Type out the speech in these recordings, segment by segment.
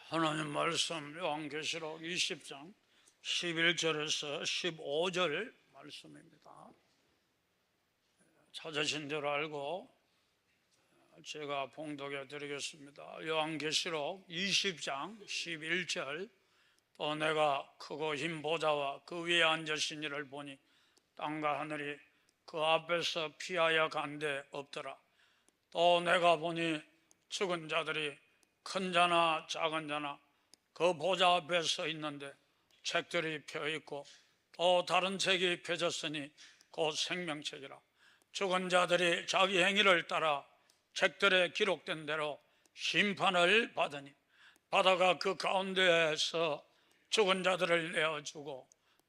하나님 말씀 요한계시록 20장 11절에서 15절 말씀입니다. 찾으신 대로 알고 제가 봉독해 드리겠습니다. 요한계시록 20장 11절 또 내가 크고 흰 보좌와 그 위에 앉으신 이를 보니 땅과 하늘이 그 앞에서 피하여 간데 없더라. 또 내가 보니 죽은 자들이 큰 자나 작은 자나 그 보좌 앞에 서 있는데 책들이 펴있고 또 다른 책이 펴졌으니 곧 생명책이라. 죽은 자들이 자기 행위를 따라 책들에 기록된 대로 심판을 받으니 바다가 그 가운데에서 죽은 자들을 내어주고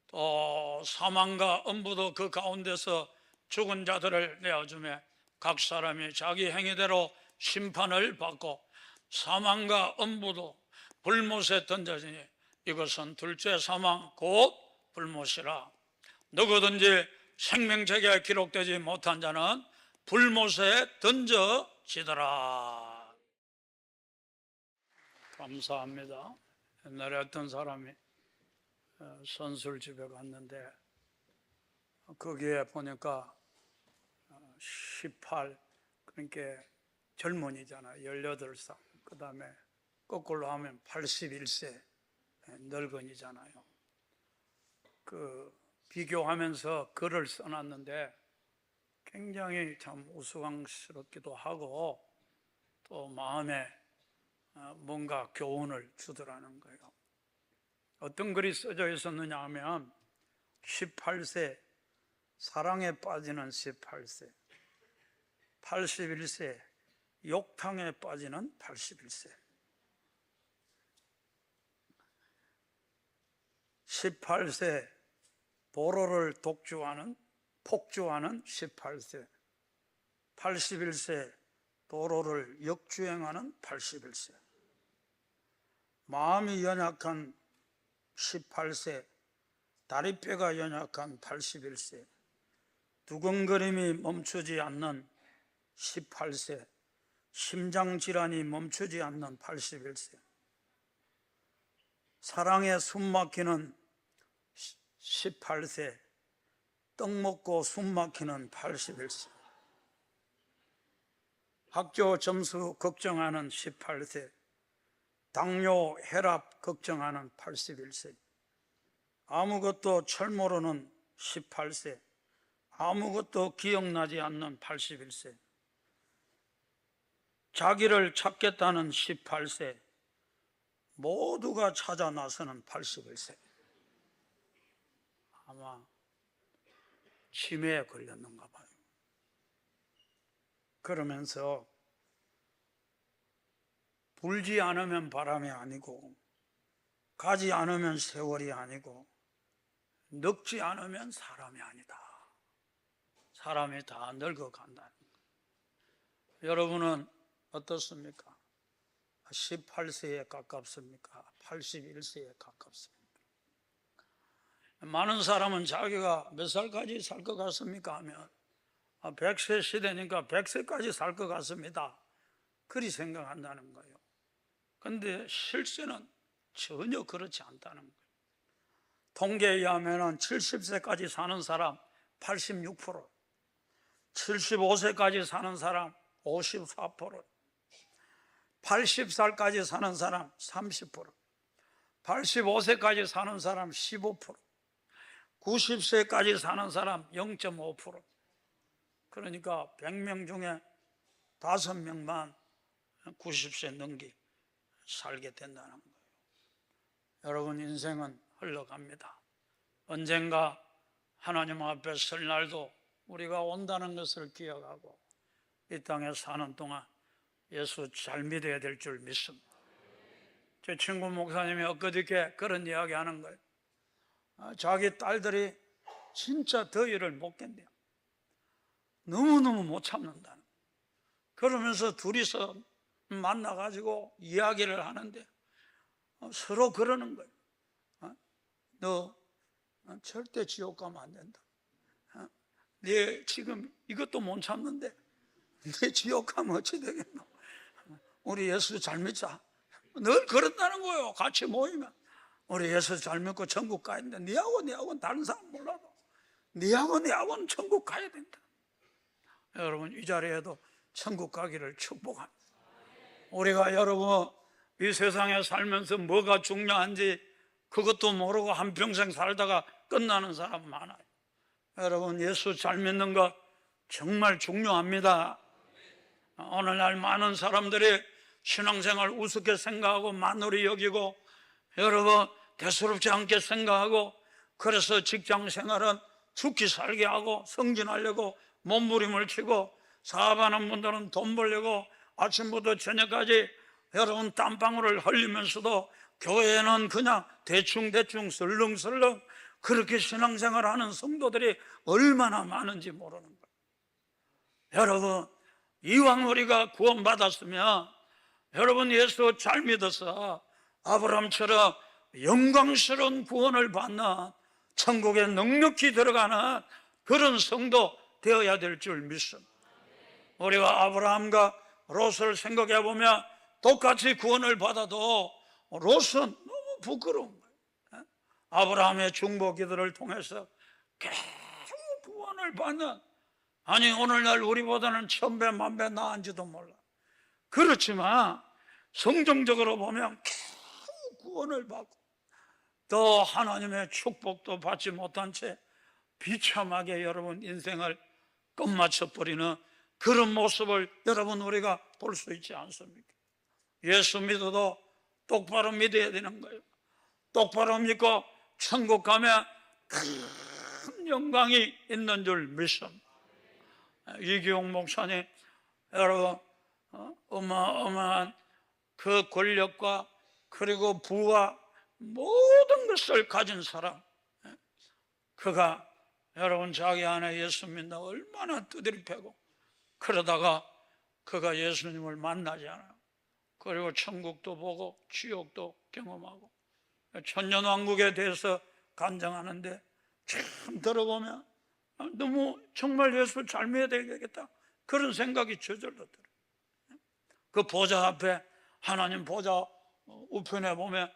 또 사망과 음부도 그 가운데서 죽은 자들을 내어주며 각 사람이 자기 행위대로 심판을 받고 사망과 음부도 불못에 던져지니 이것은 둘째 사망 곧 불못이라. 누구든지 생명책에 기록되지 못한 자는 불못에 던져지더라. 감사합니다. 옛날에 어떤 사람이 선술집에 갔는데 거기에 보니까 18, 그러니까 젊은이잖아, 18살. 그 다음에 거꾸로 하면 81세 늙은이잖아요. 비교하면서 글을 써놨는데 굉장히 참 우스꽝스럽기도 하고 또 마음에 뭔가 교훈을 주더라는 거예요. 어떤 글이 써져 있었느냐 하면 18세 사랑에 빠지는 18세, 81세 욕탕에 빠지는 81세, 18세 도로를 폭주하는 18세, 81세 도로를 역주행하는 81세, 마음이 연약한 18세, 다리뼈가 연약한 81세, 두근거림이 멈추지 않는 18세, 심장질환이 멈추지 않는 81세, 사랑에 숨막히는 18세, 떡 먹고 숨막히는 81세, 학교 점수 걱정하는 18세, 당뇨, 혈압 걱정하는 81세, 아무것도 철 모르는 18세, 아무것도 기억나지 않는 81세, 자기를 찾겠다는 18세, 모두가 찾아 나서는 81세. 아마 치매에 걸렸는가 봐요. 그러면서 불지 않으면 바람이 아니고 가지 않으면 세월이 아니고 늙지 않으면 사람이 아니다. 사람이 다 늙어간다는 거예요. 여러분은 어떻습니까? 18세에 가깝습니까? 81세에 가깝습니까? 많은 사람은 자기가 몇 살까지 살 것 같습니까? 하면 100세 시대니까 100세까지 살 것 같습니다. 그리 생각한다는 거예요. 그런데 실제는 전혀 그렇지 않다는 거예요. 통계에 의하면 70세까지 사는 사람 86%, 75세까지 사는 사람 54%, 80살까지 사는 사람 30%, 85세까지 사는 사람 15%, 90세까지 사는 사람 0.5%. 그러니까 100명 중에 5명만 90세 넘게 살게 된다는 거예요. 여러분, 인생은 흘러갑니다. 언젠가 하나님 앞에 설 날도 우리가 온다는 것을 기억하고 이 땅에 사는 동안 예수 잘 믿어야 될 줄 믿습니다. 제 친구 목사님이 엊그저께 그런 이야기 하는 거예요. 자기 딸들이 진짜 더위를 못 견뎌요. 너무너무 못 참는다는 거예요. 그러면서 둘이서 만나가지고 이야기를 하는데 서로 그러는 거예요. 너 절대 지옥 가면 안 된다. 네 지금 이것도 못 참는데 네 지옥 가면 어찌 되겠노? 우리 예수 잘 믿자. 늘 그런다는 거예요. 같이 모이면 우리 예수 잘 믿고 천국 가야 된다. 니하고는 다른 사람 몰라도 니하고는 천국 가야 된다. 여러분, 이 자리에도 천국 가기를 축복합니다. 우리가 여러분 이 세상에 살면서 뭐가 중요한지 그것도 모르고 한평생 살다가 끝나는 사람 많아요. 여러분, 예수 잘 믿는 것 정말 중요합니다. 오늘날 많은 사람들이 신앙생활 우습게 생각하고 만홀히 여기고 여러분 대수롭지 않게 생각하고 그래서 직장생활은 죽기 살게 하고 승진하려고 몸부림을 치고 사업하는 분들은 돈 벌려고 아침부터 저녁까지 여러분 땀방울을 흘리면서도 교회는 그냥 대충 설렁설렁 그렇게 신앙생활하는 성도들이 얼마나 많은지 모르는 거예요. 여러분, 이왕 우리가 구원받았으면 여러분 예수 잘 믿어서 아브라함처럼 영광스러운 구원을 받는 천국에 넉넉히 들어가는 그런 성도 되어야 될 줄 믿습니다. 우리가 아브라함과 롯을 생각해 보면 똑같이 구원을 받아도 롯은 너무 부끄러운 거예요. 아브라함의 중보 기도를 통해서 겨우 구원을 받는, 아니 오늘날 우리보다는 1000배 만배 나은지도 몰라. 그렇지만 성경적으로 보면 겨우 구원을 받고 또 하나님의 축복도 받지 못한 채 비참하게 여러분 인생을 끝마쳐버리는 그런 모습을 여러분 우리가 볼 수 있지 않습니까? 예수 믿어도 똑바로 믿어야 되는 거예요. 똑바로 믿고 천국 가면 큰 영광이 있는 줄 믿습니다. 이기용 목사님, 여러분 어마어마한 그 권력과 그리고 부와 모든 것을 가진 사람, 그가 여러분 자기 안에 예수 믿나 얼마나 두드리 패고 그러다가 그가 예수님을 만나지 않아요. 그리고 천국도 보고 지옥도 경험하고 천년왕국에 대해서 간증하는데 참 들어보면 너무 정말 예수를 잘 믿어야 되겠다 그런 생각이 저절로 들어요. 그 보좌 앞에 하나님 보좌 우편에 보면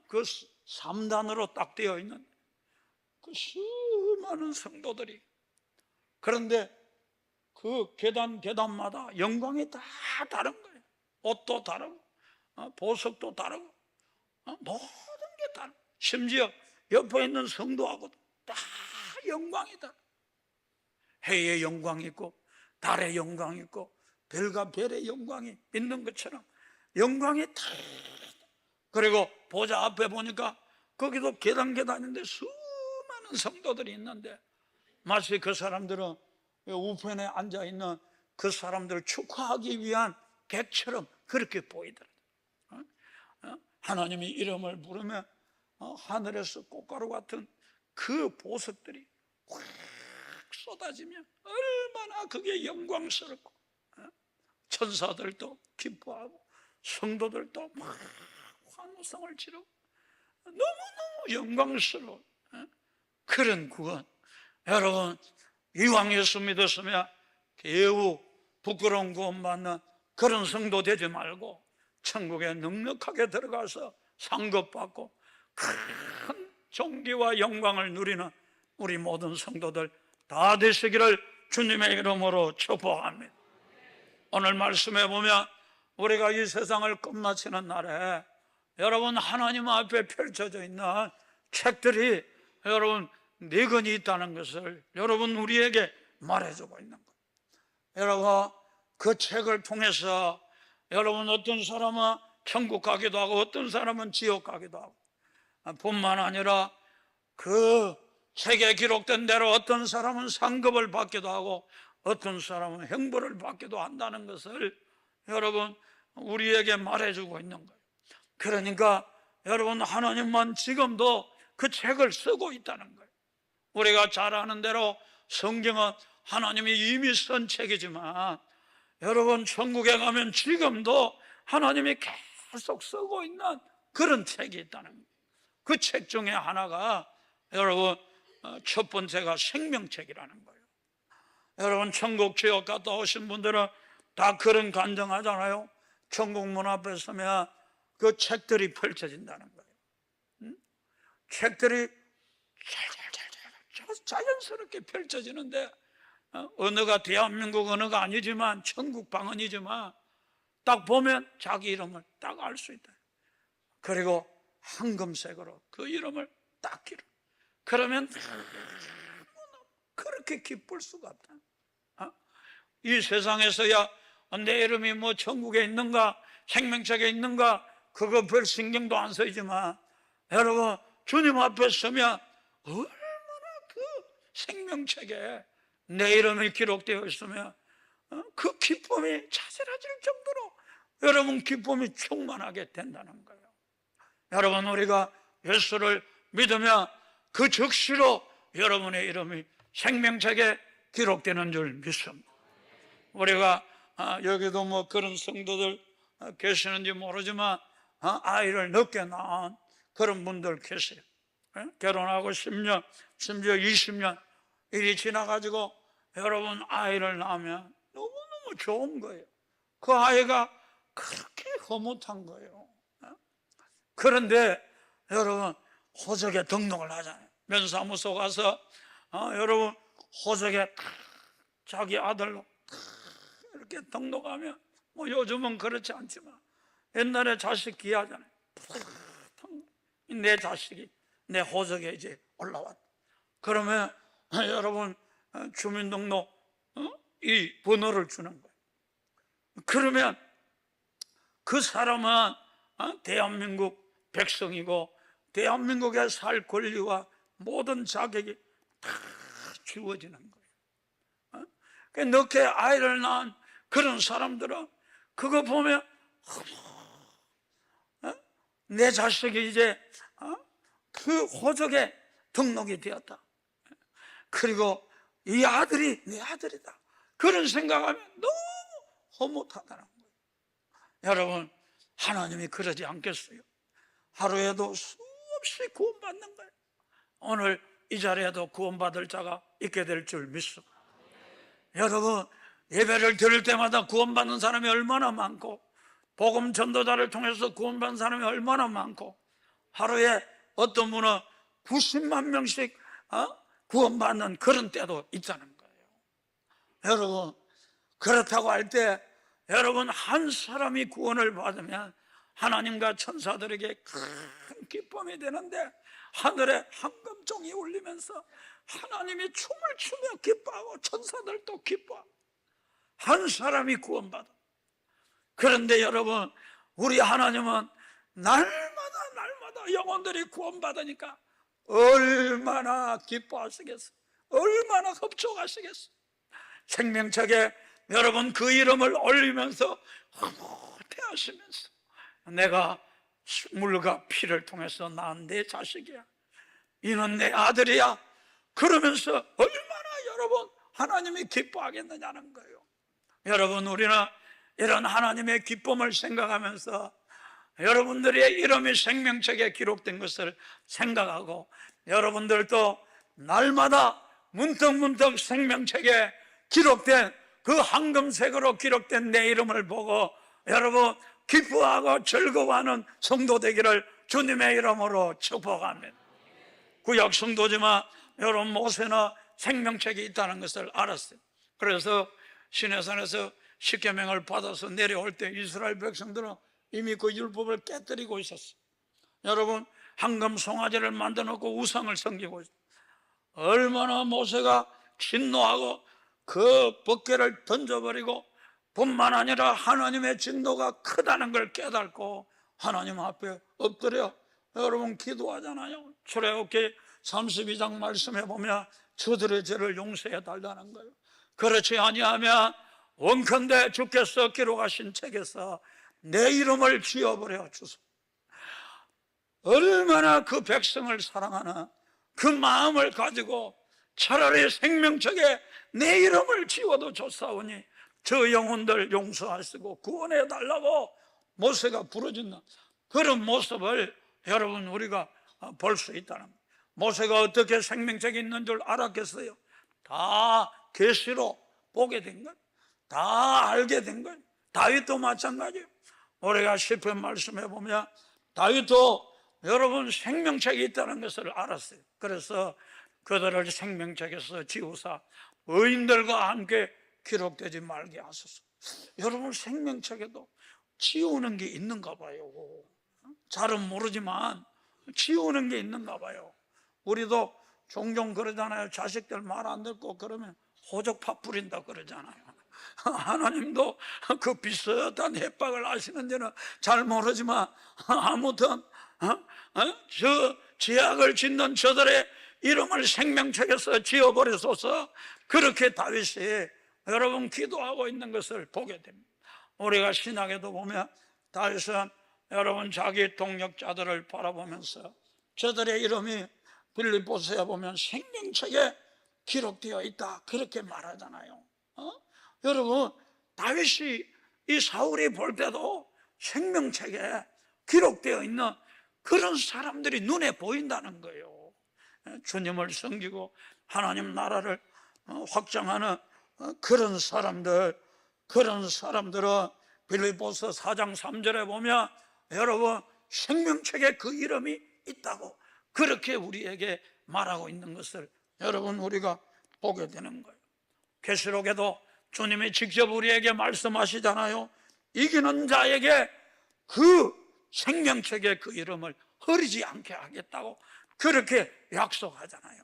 그 3단으로 딱 되어 있는 그 수많은 성도들이, 그런데 그 계단마다 영광이 다 다른 거예요. 옷도 다르고 보석도 다르고 모든 게 다르고 심지어 옆에 있는 성도하고도 다 영광이 다르고 해의 영광이 있고 달의 영광이 있고 별과 별의 영광이 있는 것처럼 영광이 다, 그리고 보좌 앞에 보니까 거기도 계단인데 수많은 성도들이 있는데 마치 그 사람들은 우편에 앉아있는 그 사람들을 축하하기 위한 객처럼 그렇게 보이더라고요. 하나님의 이름을 부르면 하늘에서 꽃가루 같은 그 보석들이 확 쏟아지면 얼마나 그게 영광스럽고 천사들도 기뻐하고 성도들도 막 환호성을 지르고 너무너무 영광스러운 그런 구원. 여러분, 이왕 예수 믿었으면 겨우 부끄러운 구원 받는 그런 성도 되지 말고 천국에 넉넉하게 들어가서 상급받고 큰 존귀와 영광을 누리는 우리 모든 성도들 다 되시기를 주님의 이름으로 축복합니다. 오늘 말씀해 보면 우리가 이 세상을 끝마치는 날에 여러분 하나님 앞에 펼쳐져 있는 책들이 여러분 4권이 있다는 것을 여러분 우리에게 말해주고 있는 거예요. 여러분 그 책을 통해서 여러분 어떤 사람은 천국 가기도 하고 어떤 사람은 지옥 가기도 하고 뿐만 아니라 그 책에 기록된 대로 어떤 사람은 상급을 받기도 하고 어떤 사람은 형벌을 받기도 한다는 것을 여러분 우리에게 말해주고 있는 거예요. 그러니까 여러분 하나님만 지금도 그 책을 쓰고 있다는 거예요. 우리가 잘 아는 대로 성경은 하나님이 이미 쓴 책이지만 여러분 천국에 가면 지금도 하나님이 계속 쓰고 있는 그런 책이 있다는 거예요. 그 책 중에 하나가 여러분 첫 번째가 생명책이라는 거예요. 여러분 천국 지옥 갔다 오신 분들은 다 그런 간증하잖아요. 천국 문 앞에 서면 그 책들이 펼쳐진다는 거예요. 책들이 자연스럽게 펼쳐지는데, 언어가 대한민국 언어가 아니지만 천국 방언이지만 딱 보면 자기 이름을 딱 알 수 있다. 그리고 황금색으로 그 이름을 딱 기록. 그러면 그렇게 기쁠 수가 없다. 이 세상에서야 내 이름이 뭐 천국에 있는가 생명책에 있는가 그거 별 신경도 안 쓰이지만, 여러분 주님 앞에 서면 얼마나 그 생명책에 내 이름이 기록되어 있으면 그 기쁨이 자잘해질 정도로 여러분 기쁨이 충만하게 된다는 거예요. 여러분 우리가 예수를 믿으면 그 즉시로 여러분의 이름이 생명책에 기록되는 줄 믿습니다. 우리가 여기도 뭐 그런 성도들 계시는지 모르지만 아이를 늦게 낳은 그런 분들 계세요. 결혼하고 10년 심지어 20년 일이 지나가지고 여러분 아이를 낳으면 너무너무 좋은 거예요. 그 아이가 그렇게 흐뭇한 거예요. 그런데 여러분 호적에 등록을 하잖아요. 면사무소 가서 여러분 호적에 자기 아들로 이렇게 등록하면, 뭐 요즘은 그렇지 않지만 옛날에 자식 귀하잖아요. 내 자식이 내 호적에 이제 올라왔다. 그러면 여러분 주민등록 이 번호를 주는 거예요. 그러면 그 사람은 대한민국 백성이고 대한민국에 살 권리와 모든 자격이 다 주어지는 거예요. 늦게 아이를 낳은 그런 사람들은 그거 보면 내 자식이 이제 그 호적에 등록이 되었다. 그리고 이 아들이 내 아들이다. 그런 생각하면 너무 허무하다는 거예요. 여러분 하나님이 그러지 않겠어요? 하루에도 수없이 구원받는 거예요. 오늘 이 자리에도 구원받을 자가 있게 될 줄 믿습니다. 여러분 예배를 드릴 때마다 구원받는 사람이 얼마나 많고, 복음 전도자를 통해서 구원받는 사람이 얼마나 많고, 하루에 어떤 분은 90만 명씩 구원받는 그런 때도 있다는 거예요. 여러분 그렇다고 할 때 여러분 한 사람이 구원을 받으면 하나님과 천사들에게 큰 기쁨이 되는데, 하늘에 황금종이 울리면서 하나님이 춤을 추며 기뻐하고 천사들도 기뻐하고 한 사람이 구원받아. 그런데 여러분 우리 하나님은 날마다 영혼들이 구원받으니까 얼마나 기뻐하시겠어, 얼마나 흡족하시겠어. 생명책에 여러분 그 이름을 올리면서 흐뭇해하시면서 내가 물과 피를 통해서 낳은 내 자식이야, 이는 내 아들이야, 그러면서 얼마나 여러분 하나님이 기뻐하겠느냐는 거예요. 여러분 우리는 이런 하나님의 기쁨을 생각하면서 여러분들의 이름이 생명책에 기록된 것을 생각하고, 여러분들도 날마다 문득문득 생명책에 기록된 그 황금색으로 기록된 내 이름을 보고 여러분 기뻐하고 즐거워하는 성도 되기를 주님의 이름으로 축복합니다. 구약 성도지만 여러분 모세는 생명책이 있다는 것을 알았어요. 그래서 시내산에서 십계명을 받아서 내려올 때 이스라엘 백성들은 이미 그 율법을 깨뜨리고 있었어요. 여러분 황금 송아지를 만들어 놓고 우상을 섬기고 있어요. 얼마나 모세가 진노하고 그 법궤를 던져버리고 뿐만 아니라 하나님의 진노가 크다는 걸 깨닫고 하나님 앞에 엎드려 여러분 기도하잖아요. 출애굽기 32장 말씀해 보면 저들의 죄를 용서해 달라는 거예요. 그렇지 아니하면 원컨대 주께서 기록하신 책에서 내 이름을 지워버려 주소. 얼마나 그 백성을 사랑하는 그 마음을 가지고 차라리 생명책에 내 이름을 지워도 좋사오니 저 영혼들 용서하시고 구원해 달라고 모세가 부르짖는 그런 모습을 여러분 우리가 볼 수 있다는 거예요. 모세가 어떻게 생명책이 있는 줄 알았겠어요? 다 계시로 보게 된 거예요. 다 알게 된 거예요. 다윗도 마찬가지예요. 우리가 시편 말씀해 보면 다윗도 여러분 생명책이 있다는 것을 알았어요. 그래서 그들을 생명책에서 지우사 의인들과 함께 기록되지 말게 하소서. 여러분 생명책에도 지우는 게 있는가 봐요. 잘은 모르지만 지우는 게 있는가 봐요. 우리도 종종 그러잖아요. 자식들 말 안 듣고 그러면 호적파 뿌린다 그러잖아요. 하나님도 그 비슷한 협박을 하시는지는 잘 모르지만 아무튼 저 죄악을 짓는 저들의 이름을 생명책에서 지워버리소서. 그렇게 다윗이 여러분 기도하고 있는 것을 보게 됩니다. 우리가 신학에도 보면 다윗은 여러분 자기 동역자들을 바라보면서 저들의 이름이 빌립보서에 보면 생명책에 기록되어 있다 그렇게 말하잖아요. 여러분 다윗이 이 사울이 볼 때도 생명책에 기록되어 있는 그런 사람들이 눈에 보인다는 거예요. 주님을 섬기고 하나님 나라를 확장하는 그런 사람들은 빌립보서 4장 3절에 보면 여러분 생명책에 그 이름이 있다고 그렇게 우리에게 말하고 있는 것을 여러분 우리가 보게 되는 거예요. 계시록에도 주님이 직접 우리에게 말씀하시잖아요. 이기는 자에게 그 생명책에 그 이름을 흐리지 않게 하겠다고 그렇게 약속하잖아요.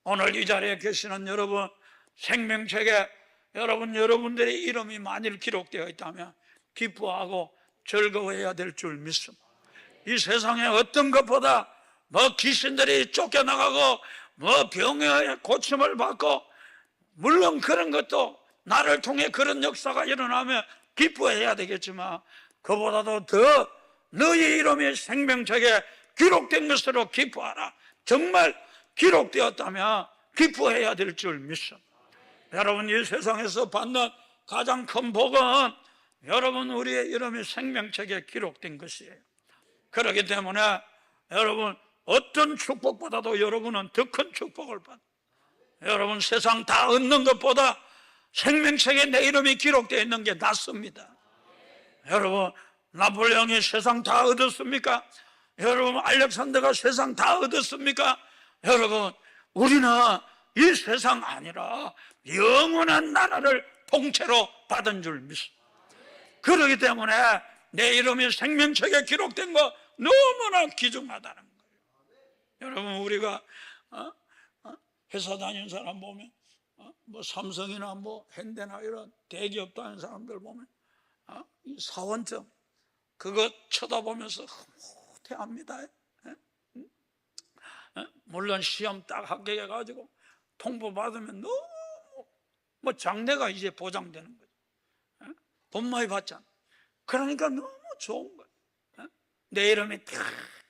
오늘 이 자리에 계시는 여러분 생명책에 여러분들의 이름이 만일 기록되어 있다면 기뻐하고 즐거워해야 될 줄 믿습니다. 이 세상에 어떤 것보다 뭐 귀신들이 쫓겨나가고 뭐 병에 고침을 받고 물론 그런 것도 나를 통해 그런 역사가 일어나면 기뻐해야 되겠지만 그보다도 더 너희 이름이 생명책에 기록된 것으로 기뻐하라. 정말 기록되었다면 기뻐해야 될 줄 믿습니다. 여러분 이 세상에서 받는 가장 큰 복은 여러분 우리의 이름이 생명책에 기록된 것이에요. 그렇기 때문에 여러분 어떤 축복보다도 여러분은 더 큰 축복을 받아요. 여러분 세상 다 얻는 것보다 생명책에 내 이름이 기록되어 있는 게 낫습니다. 여러분 나폴레옹이 세상 다 얻었습니까? 여러분 알렉산더가 세상 다 얻었습니까? 여러분 우리는 이 세상 아니라 영원한 나라를 통째로 받은 줄 믿습니다. 그렇기 때문에 내 이름이 생명책에 기록된 거 너무나 귀중하다는 거예요. 여러분 우리가 회사 다니는 사람 보면 뭐 삼성이나 뭐 현대나 이런 대기업 다니는 사람들 보면 이 사원증 그거 쳐다보면서 흐뭇해합니다. 물론 시험 딱 합격해가지고 통보 받으면 너무 뭐 장래가 이제 보장되는 거죠. 돈 많이 받잖아. 그러니까 너무 좋은 거예요. 내 이름이 딱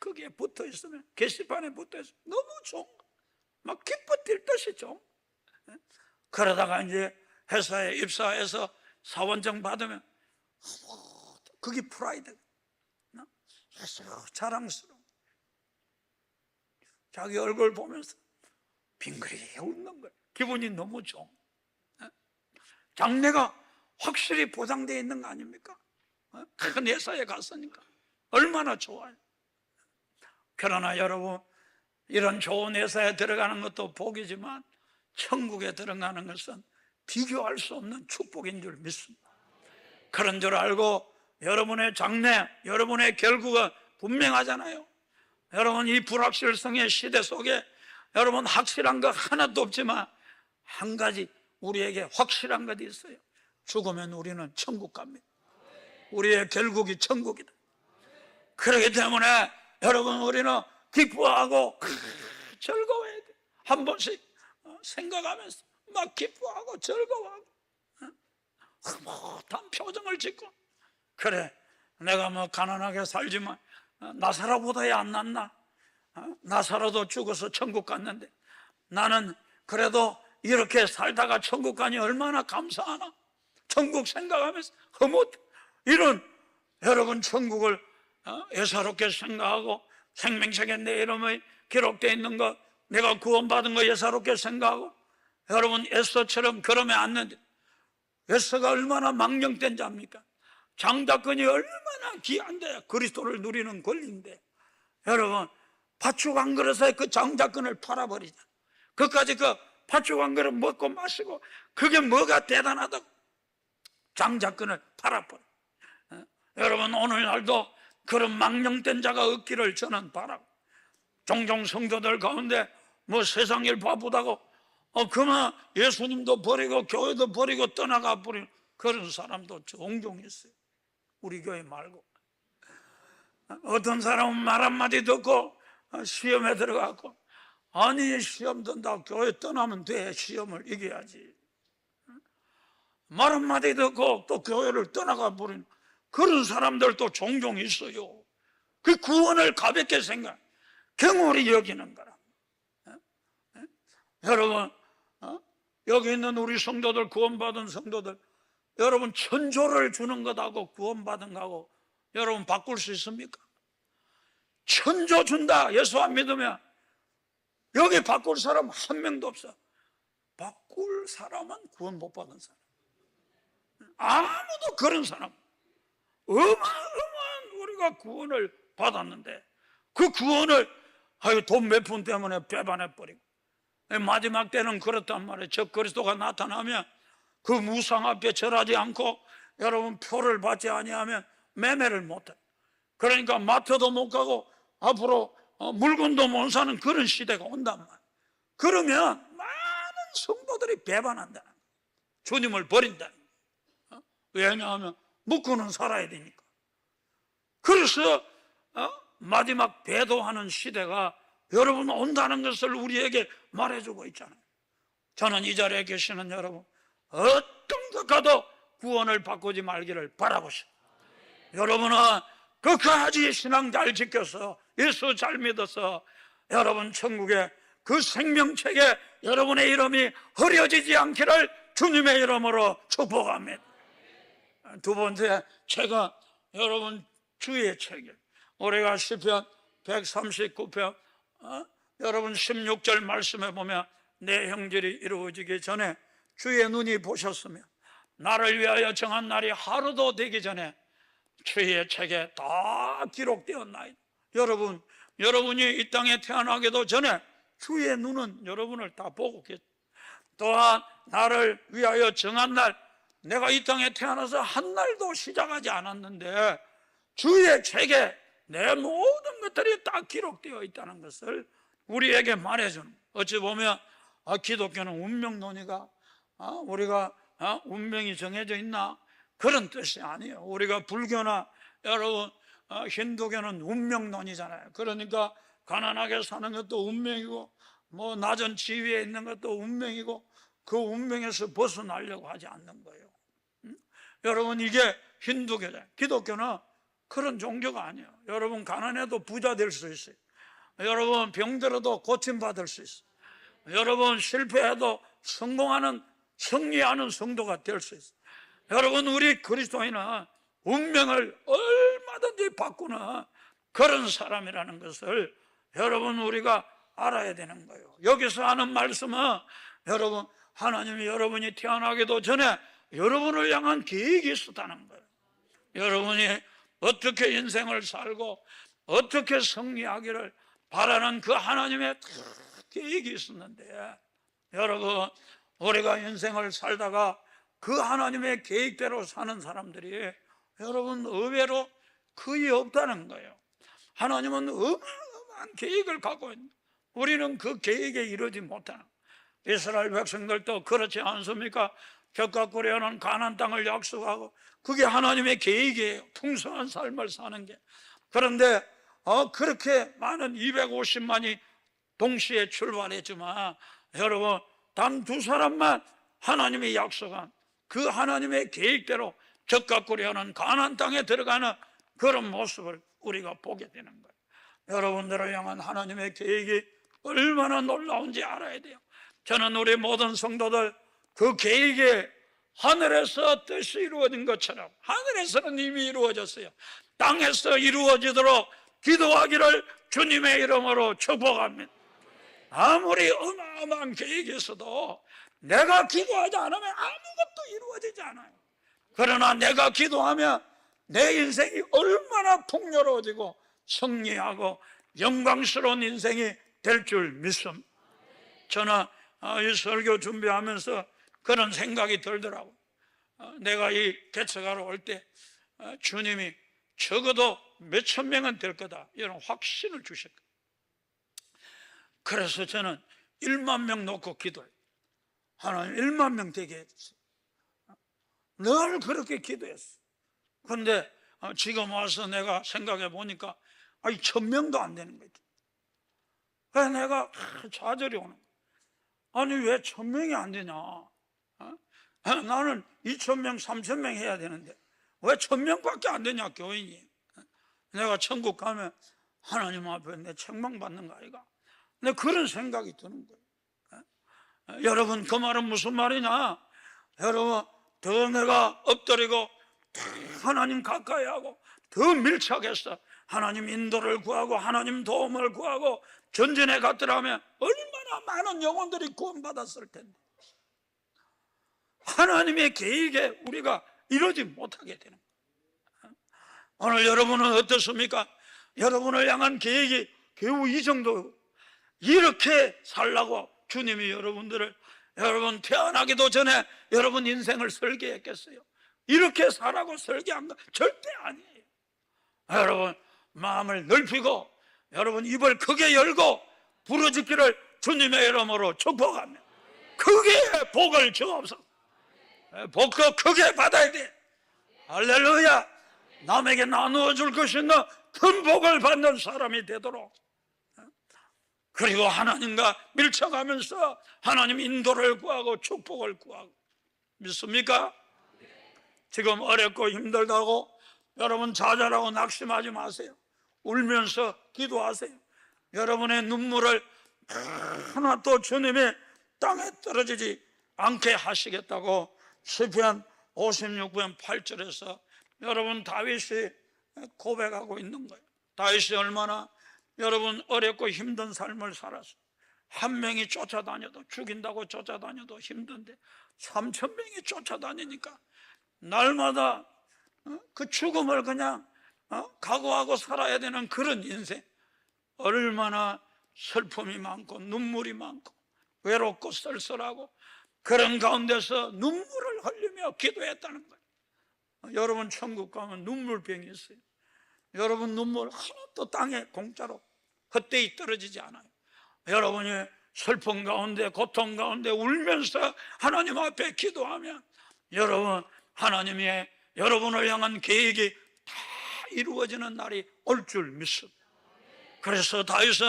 거기에 붙어 있으면 게시판에 붙어 있으면 너무 좋은 거예요. 막 기뻐 뛸 듯이 좋은 거예요. 그러다가 이제 회사에 입사해서 사원증 받으면 그게 프라이드, 자랑스러워. 자기 얼굴 보면서 빙그레 웃는 거예요. 기분이 너무 좋은 거예요. 장래가 확실히 보장되어 있는 거 아닙니까? 큰 회사에 갔으니까 얼마나 좋아요. 그러나 여러분 이런 좋은 회사에 들어가는 것도 복이지만 천국에 들어가는 것은 비교할 수 없는 축복인 줄 믿습니다. 그런 줄 알고 여러분의 장래, 여러분의 결국은 분명하잖아요. 여러분 이 불확실성의 시대 속에 여러분 확실한 거 하나도 없지만 한 가지 우리에게 확실한 것이 있어요. 죽으면 우리는 천국 갑니다. 우리의 결국이 천국이다. 그렇기 때문에 여러분 우리는 기뻐하고 즐거워야 돼. 한 번씩 생각하면서 막 기뻐하고 즐거워하고 흐뭇한 표정을 짓고 그래 내가 뭐 가난하게 살지만 나사로보다야 안 낫나? 나사로도 죽어서 천국 갔는데 나는 그래도 이렇게 살다가 천국 가니 얼마나 감사하나? 천국 생각하면서 흐뭇 이런 여러분 천국을 예사롭게 생각하고 생명책에 내 이름이 기록되어 있는 것 내가 구원받은 거 예사롭게 생각하고 여러분 에스더처럼 그러면 안 되는데 에스더가 얼마나 망령된 자입니까? 장자권이 얼마나 귀한데, 그리스도를 누리는 권리인데, 여러분 팥죽 한 그릇에 그 장자권을 팔아버리자. 그까지 그 팥죽 한 그릇 먹고 마시고, 그게 뭐가 대단하다고 장자권을 팔아버려. 여러분 오늘날도 그런 망령된 자가 없기를 저는 바라고, 종종 성도들 가운데 뭐 세상 일 바쁘다고 그만 예수님도 버리고 교회도 버리고 떠나가 버리는 그런 사람도 종종 있어요. 우리 교회 말고. 어떤 사람은 말 한마디 듣고 시험에 들어가고, 아니 시험 든다고 교회 떠나면 돼. 시험을 이겨야지. 말 한마디 듣고 또 교회를 떠나가 버리는 그런 사람들도 종종 있어요. 그 구원을 가볍게 생각, 경홀히 여기는 거라. 여러분 여기 있는 우리 성도들, 구원받은 성도들, 여러분 천조를 주는 것하고 구원받은 것하고 여러분 바꿀 수 있습니까? 천조 준다 예수 안 믿으면 여기 바꿀 사람 한 명도 없어. 바꿀 사람은 구원 못 받은 사람, 아무도 그런 사람. 어마어마한 우리가 구원을 받았는데 그 구원을 돈 몇 푼 때문에 배반해버리고, 마지막 때는 그렇단 말이에요. 저 그리스도가 나타나면 그 무상 앞에 절하지 않고 여러분 표를 받지 아니하면 매매를 못해. 그러니까 마트도 못 가고 앞으로 물건도 못 사는 그런 시대가 온단 말이에요. 그러면 많은 성도들이 배반한다는 거예요. 주님을 버린다는 거예요. 왜냐하면 먹고는 살아야 되니까. 그래서 마지막 배도하는 시대가 여러분 온다는 것을 우리에게 말해주고 있잖아요. 저는 이 자리에 계시는 여러분, 어떤 것 가도 구원을 바꾸지 말기를 바라고 싶어요. 여러분은 끝까지 신앙 잘 지켜서 예수 잘 믿어서 여러분 천국의 그 생명책에 여러분의 이름이 흐려지지 않기를 주님의 이름으로 축복합니다. 두 번째, 제가 여러분 주의 책에 우리가 시편 139편 여러분 16절 말씀에 보면, 내 형질이 이루어지기 전에 주의 눈이 보셨으며 나를 위하여 정한 날이 하루도 되기 전에 주의 책에 다 기록되었나이다. 여러분이 이 땅에 태어나기도 전에 주의 눈은 여러분을 다 보고 계십니다. 또한 나를 위하여 정한 날, 내가 이 땅에 태어나서 한 날도 시작하지 않았는데 주의 책에 내 모든 것들이 다 기록되어 있다는 것을 우리에게 말해주는, 어찌 보면 기독교는 운명론이가 우리가 운명이 정해져 있나 그런 뜻이 아니에요. 우리가 불교나 여러분 힌두교는 운명론이잖아요. 그러니까 가난하게 사는 것도 운명이고 뭐 낮은 지위에 있는 것도 운명이고 그 운명에서 벗어나려고 하지 않는 거예요. 여러분 이게 힌두교잖아요. 기독교는 그런 종교가 아니에요. 여러분 가난해도 부자 될 수 있어요. 여러분 병들어도 고침받을 수 있어요. 여러분 실패해도 승리하는 성도가 될 수 있어요. 여러분 우리 그리스도인은 운명을 얼마든지 바꾸는 그런 사람이라는 것을 여러분 우리가 알아야 되는 거예요. 여기서 하는 말씀은 여러분 하나님이 여러분이 태어나기도 전에 여러분을 향한 계획이 있었다는 거예요. 여러분이 어떻게 인생을 살고 어떻게 승리하기를 바라는 그 하나님의 계획이 있었는데, 여러분 우리가 인생을 살다가 그 하나님의 계획대로 사는 사람들이 여러분 의외로 거의 없다는 거예요. 하나님은 어마어마한 계획을 갖고 있는, 우리는 그 계획에 이르지 못하는. 이스라엘 백성들도 그렇지 않습니까? 젖과 꿀이 흐르는 가나안 땅을 약속하고 그게 하나님의 계획이에요. 풍성한 삶을 사는 게. 그런데 그렇게 많은 250만이 동시에 출발했지만 여러분 단 두 사람만 하나님이 약속한 그 하나님의 계획대로 젖과 꿀이 흐르는 가나안 땅에 들어가는 그런 모습을 우리가 보게 되는 거예요. 여러분들을 향한 하나님의 계획이 얼마나 놀라운지 알아야 돼요. 저는 우리 모든 성도들 그 계획이 하늘에서 뜻이 이루어진 것처럼 하늘에서는 이미 이루어졌어요. 땅에서 이루어지도록 기도하기를 주님의 이름으로 축복합니다. 아무리 어마어마한 계획이 있어도 내가 기도하지 않으면 아무것도 이루어지지 않아요. 그러나 내가 기도하면 내 인생이 얼마나 풍요로워지고 승리하고 영광스러운 인생이 될 줄 믿습니다. 저는 이 설교 준비하면서 그런 생각이 들더라고요. 내가 이 개척하러 올 때 주님이 적어도 몇천 명은 될 거다 이런 확신을 주셨거든요. 그래서 저는 1만 명 놓고 기도해요. 하나님 1만 명 되게 해주세요. 늘 그렇게 기도했어요. 그런데 지금 와서 내가 생각해 보니까 1000명도 안 되는 거죠. 그래서 내가 좌절이 오는 거예요. 아니 왜 1000명이 안 되냐? 나는 2000명, 3000명 해야 되는데 왜 1000명밖에 안 되냐 교인이. 내가 천국 가면 하나님 앞에 내 책망받는 거 아이가? 내 그런 생각이 드는 거예요. 여러분 그 말은 무슨 말이냐? 여러분 더 내가 엎드리고 하나님 가까이 하고 더 밀착해서 하나님 인도를 구하고 하나님 도움을 구하고 전진해 갔더라면 얼마나 많은 영혼들이 구원받았을 텐데 하나님의 계획에 우리가 이루지 못하게 되는 거예요. 오늘 여러분은 어떻습니까? 여러분을 향한 계획이 겨우 이 정도. 이렇게 살라고 주님이 여러분 태어나기도 전에 여러분 인생을 설계했겠어요? 이렇게 살라고 설계한 거 절대 아니에요. 여러분 마음을 넓히고 여러분 입을 크게 열고 부르짖기를 주님의 이름으로 축복하며 크게 복을 주옵소서. 복도 크게 받아야 돼. 할렐루야. 남에게 나누어 줄 것인 큰 복을 받는 사람이 되도록, 그리고 하나님과 밀착하면서 하나님 인도를 구하고 축복을 구하고. 믿습니까? 지금 어렵고 힘들다고 여러분 좌절하고 낙심하지 마세요. 울면서 기도하세요. 여러분의 눈물을 하나도 주님이 땅에 떨어지지 않게 하시겠다고 시편 56편 8절에서 여러분 다윗이 고백하고 있는 거예요. 다윗이 얼마나 여러분 어렵고 힘든 삶을 살았어요. 한 명이 쫓아다녀도, 죽인다고 쫓아다녀도 힘든데 3000명이 쫓아다니니까 날마다 그 죽음을 그냥 각오하고 살아야 되는 그런 인생. 얼마나 슬픔이 많고 눈물이 많고 외롭고 쓸쓸하고 그런 가운데서 눈물을 흘리며 기도했다는 거예요. 여러분 천국 가면 눈물병이 있어요. 여러분 눈물 하나도 땅에 공짜로 헛되이 떨어지지 않아요. 여러분이 슬픔 가운데 고통 가운데 울면서 하나님 앞에 기도하면 여러분 하나님의 여러분을 향한 계획이 다 이루어지는 날이 올 줄 믿습니다. 그래서 다윗은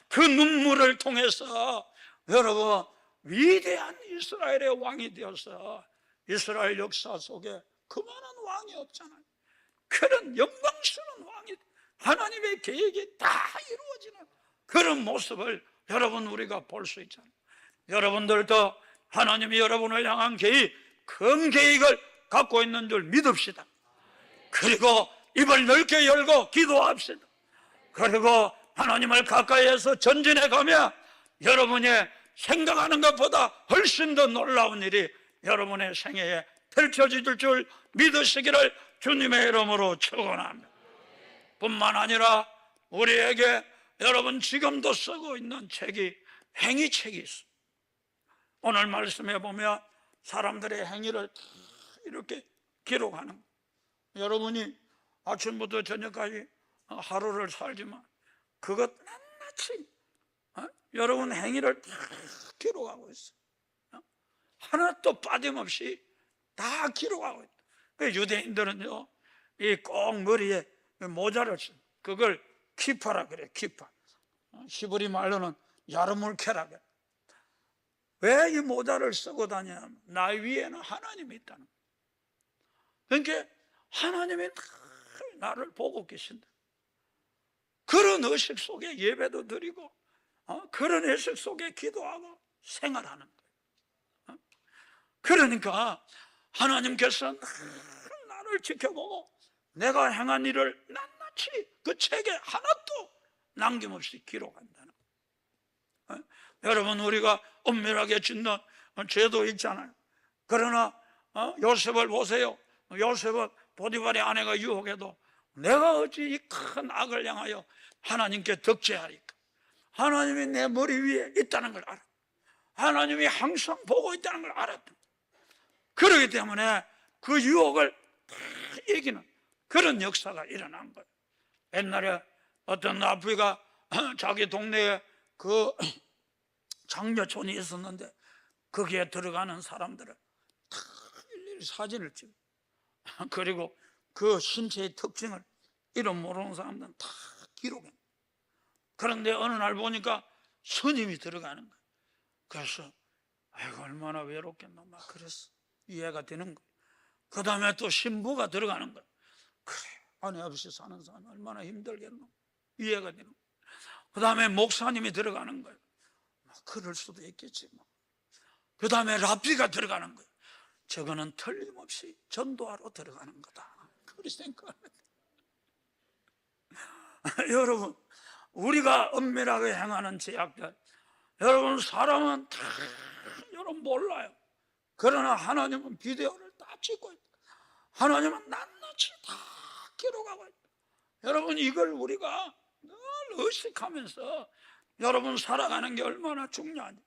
그 눈물을 통해서 여러분 위대한 이스라엘의 왕이 되어서 이스라엘 역사 속에 그만한 왕이 없잖아요. 그런 영광스러운 왕이 하나님의 계획이 다 이루어지는 그런 모습을 여러분 우리가 볼 수 있잖아요. 여러분들도 하나님이 여러분을 향한 계획, 큰 계획을 갖고 있는 줄 믿읍시다. 그리고 입을 넓게 열고 기도합시다. 그리고 하나님을 가까이해서 전진해 가면 여러분이 생각하는 것보다 훨씬 더 놀라운 일이 여러분의 생애에 펼쳐질 줄 믿으시기를 주님의 이름으로 축원합니다. 뿐만 아니라 우리에게 여러분 지금도 쓰고 있는 책이 행위책이 있습니다. 오늘 말씀해 보면 사람들의 행위를 이렇게 기록하는 거예요. 여러분이 아침부터 저녁까지 하루를 살지만 그것 낱낱이 여러분 행위를 다 기록하고 있어요. 하나도 빠짐없이 다 기록하고 있어요. 유대인들은요, 이 꼭 머리에 모자를 씁니다. 그걸 키파라 그래요. 키파. 히브리 말로는 야르물케라 그래요. 왜 이 모자를 쓰고 다니냐면 나 위에는 하나님이 있다는 거예요. 그러니까 하나님이 나를 보고 계신다. 그런 의식 속에 예배도 드리고 그런 의식 속에 기도하고 생활하는 거예요. 그러니까 하나님께서 나를 지켜보고 내가 행한 일을 낱낱이 그 책에 하나도 남김없이 기록한다는 거예요. 여러분 우리가 엄밀하게 짓는 죄도 있잖아요. 그러나 요셉을 보세요. 요셉은 보디발의 아내가 유혹해도 내가 어찌 이 큰 악을 향하여 하나님께 덕죄하리까? 하나님이 내 머리 위에 있다는 걸 알아. 하나님이 항상 보고 있다는 걸 알았다. 그렇기 때문에 그 유혹을 다 이기는 그런 역사가 일어난 거예요. 옛날에 어떤 나부이가 자기 동네에 그 장려촌이 있었는데 거기에 들어가는 사람들을 다 일일이 사진을 찍어. 그리고 그 신체의 특징을 이름 모르는 사람들은 다 기록해. 그런데 어느 날 보니까 스님이 들어가는 거예요. 그래서 아이고 얼마나 외롭겠노 막 그랬어. 이해가 되는 거예요. 그 다음에 또 신부가 들어가는 거예요. 그래 아내 없이 사는 사람이 얼마나 힘들겠노. 이해가 되는 거예요. 그 다음에 목사님이 들어가는 거예요. 그럴 수도 있겠지 뭐. 그 다음에 랍비가 들어가는 거예요. 저거는 틀림없이 전도하러 들어가는 거다. 그렇게 생각합니다. 여러분, 우리가 엄밀하게 행하는 제약들, 여러분 사람은 다 여러분 몰라요. 그러나 하나님은 비디오를 다 찍고 있다. 하나님은 낱낱이 다 기록하고 있다. 여러분 이걸 우리가 늘 의식하면서 여러분 살아가는 게 얼마나 중요한지.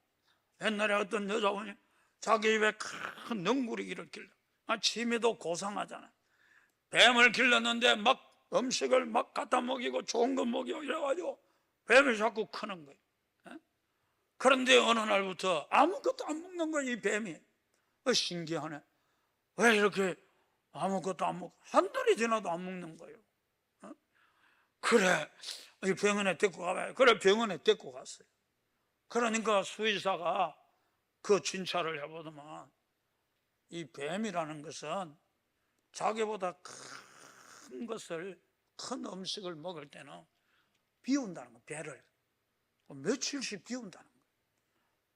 옛날에 어떤 여자분이 자기 입에 큰 능구리기를 길러. 치매도 고상하잖아. 뱀을 길렀는데 막 음식을 막 갖다 먹이고 좋은 거 먹이고 이래가지고 뱀이 자꾸 크는 거예요. 그런데 어느 날부터 아무것도 안 먹는 거예요. 이 뱀이. 신기하네. 왜 이렇게 아무것도 안 먹고 한 달이 지나도 안 먹는 거예요. 그래 이 병원에 데리고 가봐요. 그래 병원에 데리고 갔어요. 그러니까 수의사가 그 진찰을 해보더만 이 뱀이라는 것은 자기보다 큰 것을, 큰 음식을 먹을 때는 비운다는 거예요. 배를 며칠씩 비운다는 거예요.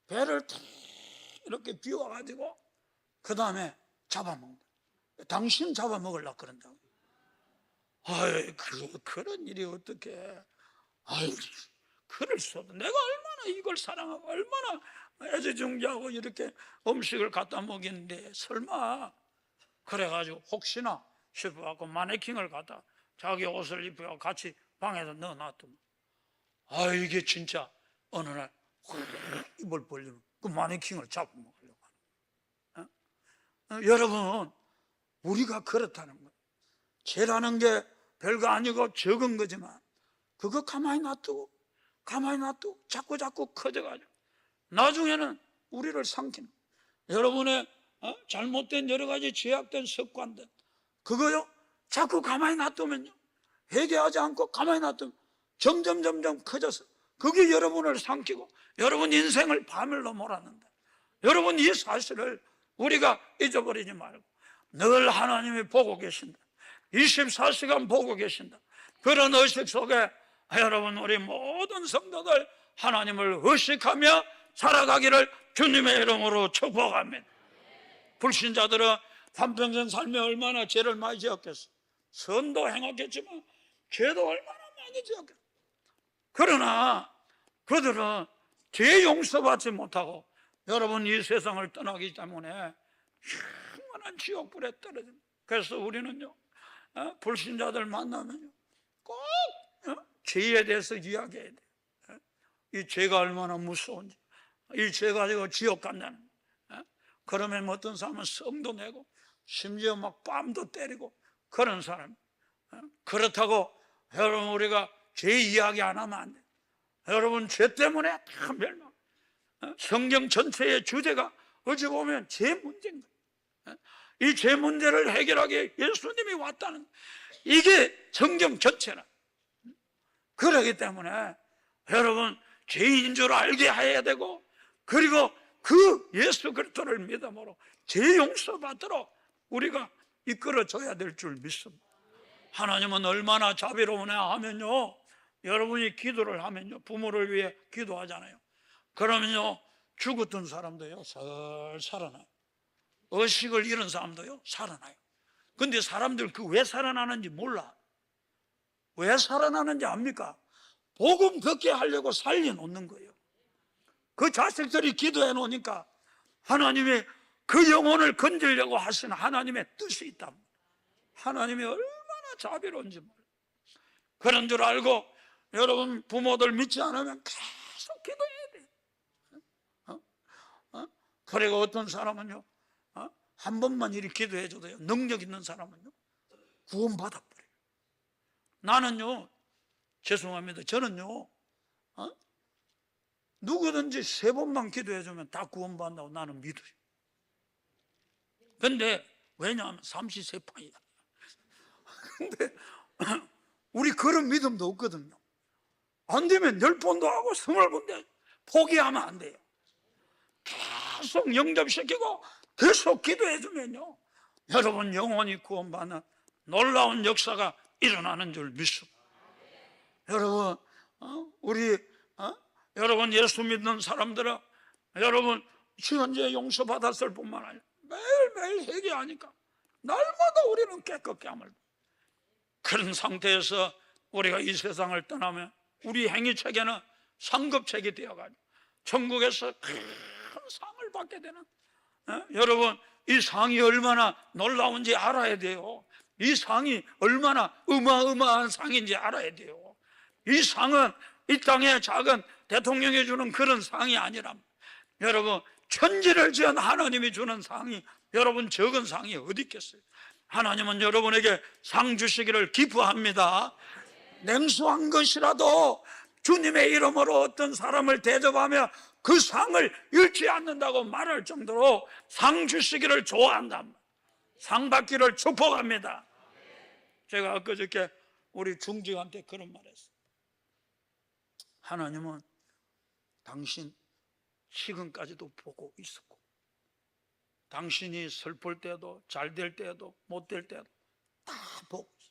배를 이렇게 비워가지고 그 다음에 잡아먹는다. 당신 잡아먹으려고 그런다고. 아이 그런 일이 어떻게. 아이 그럴 수도. 내가 얼마나 이걸 사랑하고 얼마나 애지중지하고 이렇게 음식을 갖다 먹이는데 설마. 그래가지고 혹시나 싶어갖고 마네킹을 갖다 자기 옷을 입고 같이 방에서 넣어놨더만. 아 이게 진짜 어느 날 입을 벌리면 그 마네킹을 잡아먹으려고 하는 거예요. 여러분 우리가 그렇다는 거예요. 죄라는 게 별거 아니고 적은 거지만 그거 가만히 놔두고 자꾸 커져가지고 나중에는 우리를 삼키는 거예요. 여러분의 잘못된 여러 가지 죄악된 습관들 그거요 자꾸 가만히 놔두면요, 회개하지 않고 가만히 놔두면 점점 커져서 그게 여러분을 삼키고 여러분 인생을 파멸로 몰았는데, 여러분 이 사실을 우리가 잊어버리지 말고 늘 하나님이 보고 계신다, 24시간 보고 계신다, 그런 의식 속에 여러분 우리 모든 성도들 하나님을 의식하며 살아가기를 주님의 이름으로 축복합니다. 불신자들은 한평생 살며 얼마나 죄를 많이 지었겠어. 선도 행했겠지만 죄도 얼마나 많이 지었겠어. 그러나 그들은 죄 용서받지 못하고 여러분 이 세상을 떠나기 때문에 영원한 지옥불에 떨어집니다. 그래서 우리는요 불신자들 만나면요 꼭 죄에 대해서 이야기해야 돼요. 이 죄가 얼마나 무서운지, 이 죄 가지고 지옥 간다는 거예요. 그러면 어떤 사람은 성도 내고 심지어 막 뺨도 때리고 그런 사람. 그렇다고 여러분 우리가 죄 이야기 안 하면 안 돼요. 여러분 죄 때문에 다 멸망. 성경 전체의 주제가 어찌 보면 죄 문제인 거예요. 이 죄 문제를 해결하기에 예수님이 왔다는, 이게 성경 전체라. 그렇기 때문에 여러분 죄인인 줄 알게 해야 되고, 그리고 그 예수 그리스도를 믿음으로 죄 용서받도록 우리가 이끌어줘야 될 줄 믿습니다. 하나님은 얼마나 자비로우냐 하면요, 여러분이 기도를 하면요, 부모를 위해 기도하잖아요. 그러면요 죽었던 사람도요 설 살아나요. 의식을 잃은 사람도요 살아나요. 근데 사람들 그 왜 살아나는지 몰라. 왜 살아나는지 압니까? 복음 듣게 하려고 살려놓는 거예요. 그 자식들이 기도해 놓으니까 하나님의 그 영혼을 건지려고 하시는 하나님의 뜻이 있다. 하나님이 얼마나 자비로운지 몰라요. 그런 줄 알고 여러분 부모들 믿지 않으면 계속 기도해야 돼요. 그리고 어떤 사람은요, 한 번만 이렇게 기도해줘도요, 능력 있는 사람은요 구원받아버려요. 나는요, 죄송합니다, 저는요 누구든지 3번만 기도해주면 다 구원받는다고 나는 믿어요. 근데 왜냐하면 삼시세판이야. 근데 우리 그런 믿음도 없거든요. 안 되면 10번도 하고 20번도 포기하면 안 돼요. 계속 영접시키고 계속 기도해주면요, 여러분 영원히 구원받는 놀라운 역사가 일어나는 줄 믿습니다. 여러분, 우리 여러분 예수 믿는 사람들은 여러분 현재 용서받았을 뿐만 아니라 매일매일 회개하니까 날마다 우리는 깨끗게 함을. 그런 상태에서 우리가 이 세상을 떠나면 우리 행위체계는 상급체계 되어가지고 천국에서 큰 상을 받게 되는, 여러분 이 상이 얼마나 놀라운지 알아야 돼요. 이 상이 얼마나 어마어마한 상인지 알아야 돼요. 이 상은 이 땅에 작은 대통령이 주는 그런 상이 아니라, 여러분 천지를 지은 하나님이 주는 상이 여러분 적은 상이 어디 있겠어요? 하나님은 여러분에게 상 주시기를 기뻐합니다. 냉수한 것이라도 주님의 이름으로 어떤 사람을 대접하며 그 상을 잃지 않는다고 말할 정도로 상 주시기를 좋아한다. 상 받기를 축복합니다. 제가 엊그저께 우리 중직한테 그런 말 했어요. 하나님은 당신 지금까지도 보고 있었고, 당신이 슬플 때도 잘 될 때도 못 될 때도 다 보고 있어.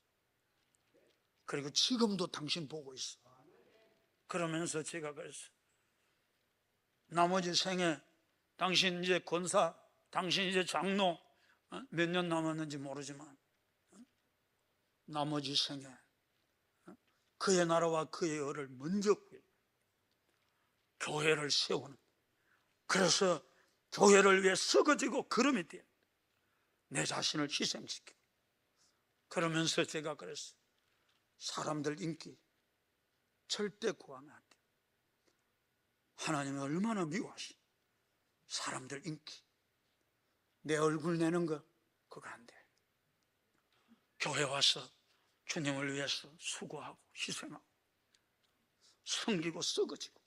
그리고 지금도 당신 보고 있어. 그러면서 제가 그랬어요. 나머지 생에 당신 이제 권사, 당신 이제 장로 몇 년 남았는지 모르지만 나머지 생에 그의 나라와 그의 의를 먼저 구해 교회를 세우는, 그래서 교회를 위해 썩어지고 거름이 돼 내 자신을 희생시키고. 그러면서 제가 그랬어요. 사람들 인기 절대 구하면 안 돼. 하나님이 얼마나 미워하시. 사람들 인기, 내 얼굴 내는 거 그거 안 돼. 교회 와서 주님을 위해서 수고하고 희생하고 섬기고 썩어지고.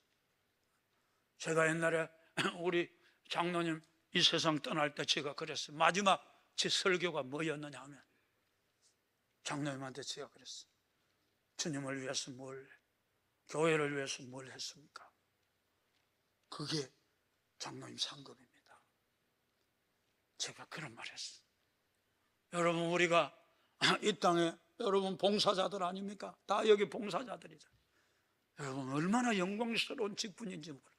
제가 옛날에 우리 장로님 이 세상 떠날 때 제가 그랬어요. 마지막 제 설교가 뭐였느냐 하면 장로님한테 제가 그랬어요. 주님을 위해서 뭘, 교회를 위해서 뭘 했습니까? 그게 장로님 상급입니다. 제가 그런 말 했어요. 여러분 우리가 이 땅에 여러분 봉사자들 아닙니까? 다 여기 봉사자들이잖아요. 여러분 얼마나 영광스러운 직분인지 몰라요.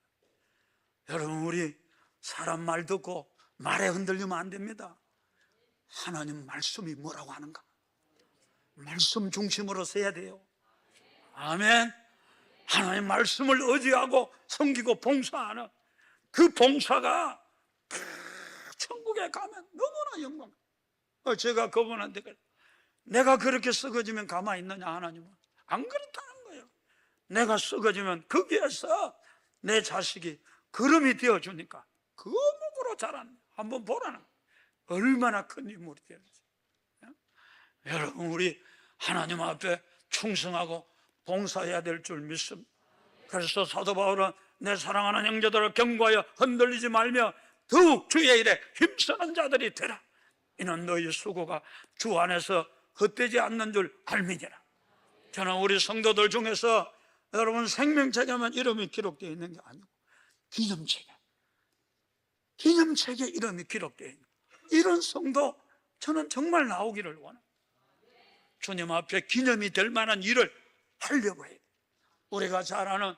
여러분 우리 사람 말 듣고 말에 흔들리면 안 됩니다. 하나님 말씀이 뭐라고 하는가, 말씀 중심으로 서야 돼요. 아멘. 하나님 말씀을 의지하고 섬기고 봉사하는 그 봉사가 천국에 가면 너무나 영광. 제가 그분한테 그래, 내가 그렇게 썩어지면 가만히 있느냐? 하나님은 안 그렇다는 거예요. 내가 썩어지면 거기에서 내 자식이 거름이 되어주니까 그 목으로 자란, 한번 보라는, 얼마나 큰 인물이 되는지. 여러분 우리 하나님 앞에 충성하고 봉사해야 될 줄 믿습니다. 그래서 사도 바울은 내 사랑하는 형제들을 경고하여 흔들리지 말며 더욱 주의 일에 힘쓰는 자들이 되라. 이는 너희 수고가 주 안에서 헛되지 않는 줄 알미니라. 저는 우리 성도들 중에서 여러분 생명책에만 이름이 기록되어 있는 게 아니고 기념책에 이름이 기록되어 있는 이런 성도 저는 정말 나오기를 원합니다. 주님 앞에 기념이 될 만한 일을 하려고 해요. 우리가 잘 아는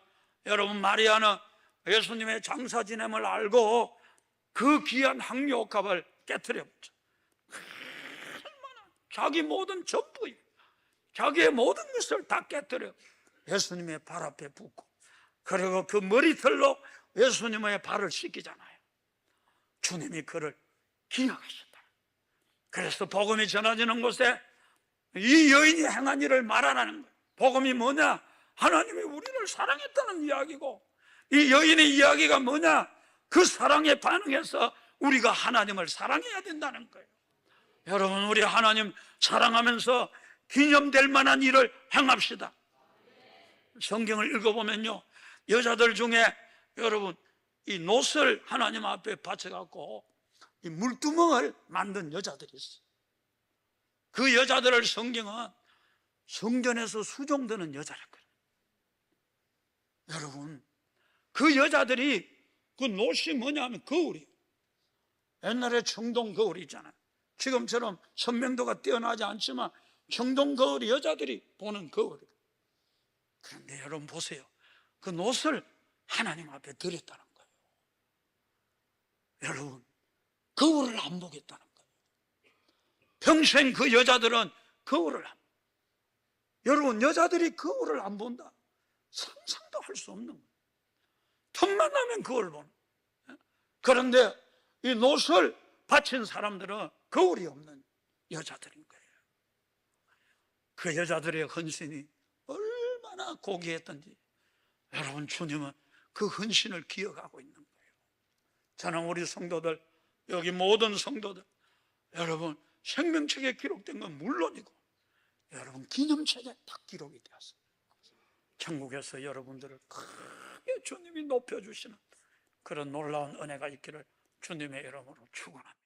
여러분 마리아는 예수님의 장사 지냄을 알고 그 귀한 항료옥합을 깨트려버렸죠. 자기 모든 전부, 자기의 모든 것을 다 깨뜨려 예수님의 발 앞에 붓고, 그리고 그 머리털로 예수님의 발을 씻기잖아요. 주님이 그를 기억하셨다. 그래서 복음이 전해지는 곳에 이 여인이 행한 일을 말하라는 거예요. 복음이 뭐냐? 하나님이 우리를 사랑했다는 이야기고, 이 여인의 이야기가 뭐냐? 그 사랑에 반응해서 우리가 하나님을 사랑해야 된다는 거예요. 여러분, 우리 하나님 사랑하면서 기념될 만한 일을 행합시다. 성경을 읽어보면요, 여자들 중에 여러분 이 놋을 하나님 앞에 바쳐갖고 이 물두멍을 만든 여자들이 있어요. 그 여자들을 성경은 성전에서 수종드는 여자라 그래요. 여러분, 그 여자들이 그 놋이 뭐냐면 거울이에요. 옛날에 청동 거울이 있잖아요. 지금처럼 선명도가 뛰어나지 않지만 청동 거울이 여자들이 보는 거울이에요. 그런데 여러분 보세요. 그 놋을 하나님 앞에 드렸다는 거예요. 여러분, 거울을 안 보겠다는 거예요. 평생 그 여자들은 거울을 안, 여러분, 여자들이 거울을 안 본다, 상상도 할 수 없는 거예요. 틈만 나면 거울 보는. 그런데 이 놋을 바친 사람들은 거울이 없는 여자들인 거예요. 그 여자들의 헌신이 얼마나 고귀했던지 여러분, 주님은 그 헌신을 기억하고 있는 거예요. 저는 우리 성도들, 여기 모든 성도들, 여러분 생명책에 기록된 건 물론이고 여러분 기념책에 딱 기록이 되었어요. 천국에서 여러분들을 크게 주님이 높여주시는 그런 놀라운 은혜가 있기를 주님의 이름으로 축원합니다.